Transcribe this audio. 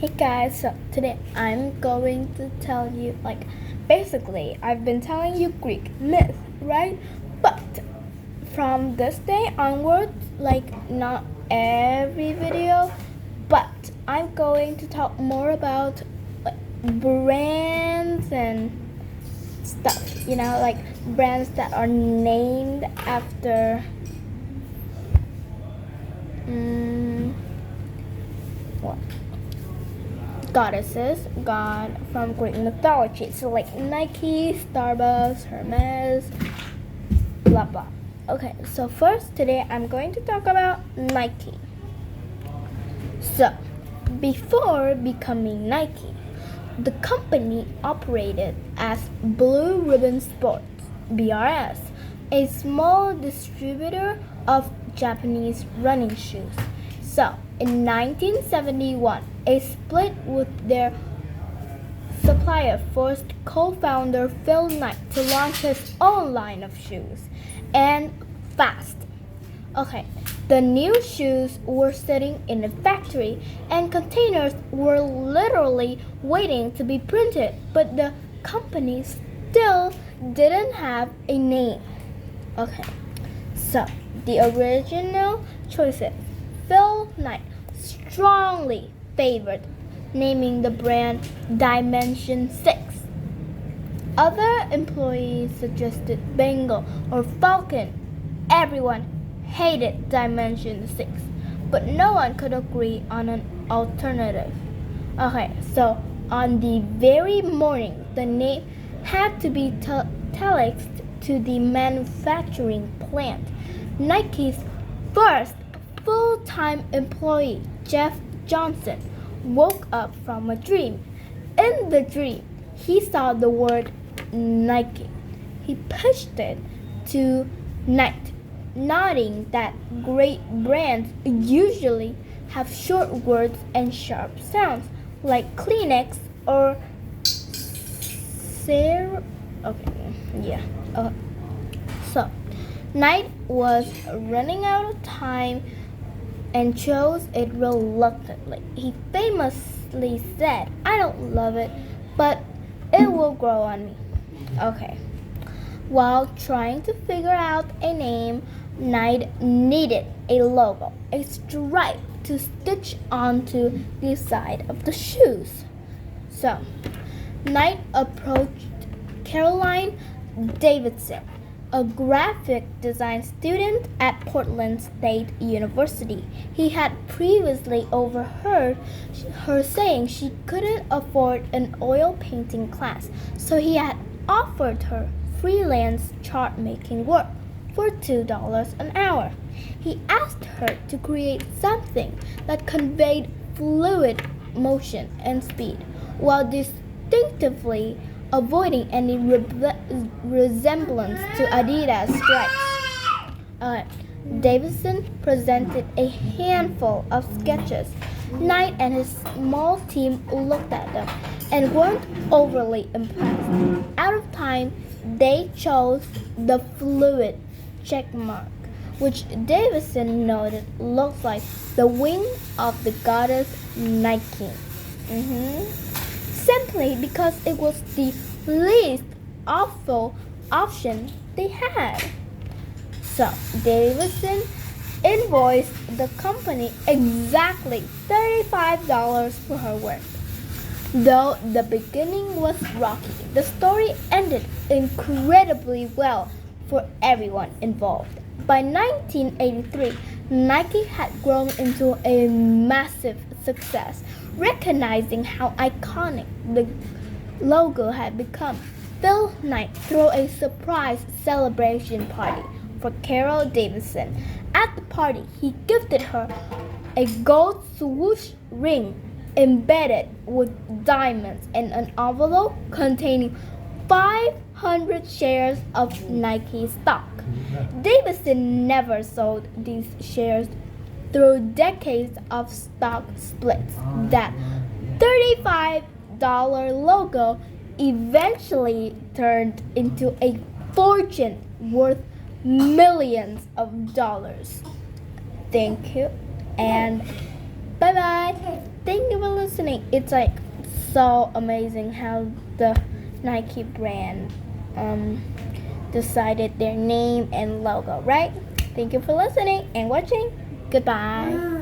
Hey guys, so today I'm going to tell you, basically, I've been telling you Greek myth, right? But from this day onwards, not every video, but I'm going to talk more about brands and stuff, brands that are named after what? Goddesses, god from Greek mythology. So like Nike, Starbucks, Hermes, blah blah. Okay, so first today I'm going to talk about Nike. So before becoming Nike, the company operated as Blue Ribbon Sports, BRS, a small distributor of Japanese running shoes. So, in 1971, a split with their supplier forced co-founder Phil Knight to launch his own line of shoes, and fast. Okay, the new shoes were sitting in a factory and containers were literally waiting to be printed, but the company still didn't have a name. Okay, so the original choices. Phil Knight strongly favored naming the brand Dimension 6. Other employees suggested Bengal or Falcon. Everyone hated Dimension 6, but no one could agree on an alternative. Okay, so on the very morning, the name had to be telexed to the manufacturing plant. Nike's first full-time employee, Jeff Johnson, woke up from a dream. In the dream, he saw the word Nike. He pushed it to Knight, noting that great brands usually have short words and sharp sounds, like Kleenex or So, Knight was running out of time and chose it reluctantly. He famously said, "I don't love it, but it will grow on me." Okay. While trying to figure out a name, Knight needed a logo, a stripe to stitch onto the side of the shoes. So, Knight approached Caroline Davidson, a graphic design student at Portland State University. He had previously overheard her saying she couldn't afford an oil painting class, so he had offered her freelance chart making work for $2 an hour. He asked her to create something that conveyed fluid motion and speed while distinctively avoiding any resemblance to Adidas stripes. Davidson presented a handful of sketches. Knight and his small team looked at them and weren't overly impressed. Out of time, they chose the fluid checkmark, which Davidson noted looked like the wing of the goddess Nike. Simply because it was the least awful option they had. So Davidson invoiced the company exactly $35 for her work. Though the beginning was rocky, the story ended incredibly well for everyone involved. By 1983, Nike had grown into a massive success. Recognizing how iconic the logo had become, Phil Knight threw a surprise celebration party for Carol Davidson. At the party, he gifted her a gold swoosh ring embedded with diamonds and an envelope containing 500 shares of Nike stock. Davidson never sold these shares through decades of stock splits. That $35 logo eventually turned into a fortune worth millions of dollars. Thank you and bye bye. Thank you for listening. listening. It's like so amazing how the Nike brand decided their name and logo, right? Thank you for listening and watching. Goodbye.